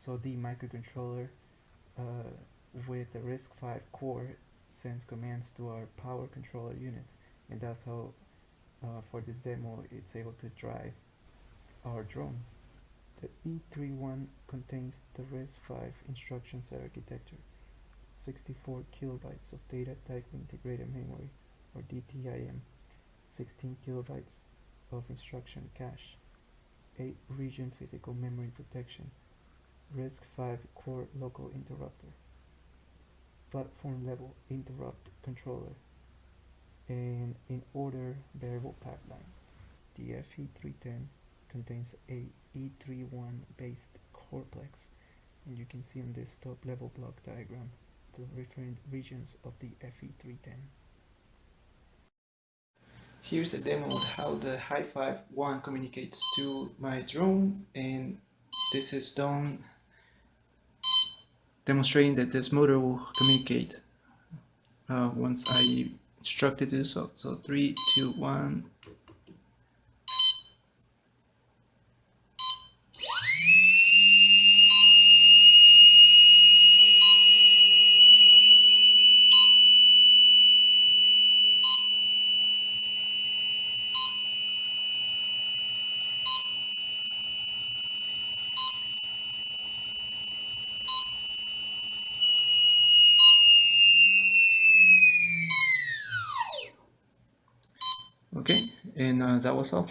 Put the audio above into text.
So the microcontroller with the Risc-V core sends commands to our power controller units, and that's how for this demo it's able to drive our drone. The E31 contains the Risc-V instruction set architecture, 64 kilobytes of data type integrated memory, or DTIM, 16 kilobytes of instruction cache, 8 region physical memory protection, Risc-V core local interrupter, platform level interrupt controller, and in order variable pipeline. The FE310 contains a E31 based coreplex, and you can see on this top level block diagram the different regions of the FE310. Here's a demo of how the Hi-Fi 1 communicates to my drone, and this is done demonstrating that this motor will communicate once I instruct it to do so. So 3, 2, 1. Okay, and that was all.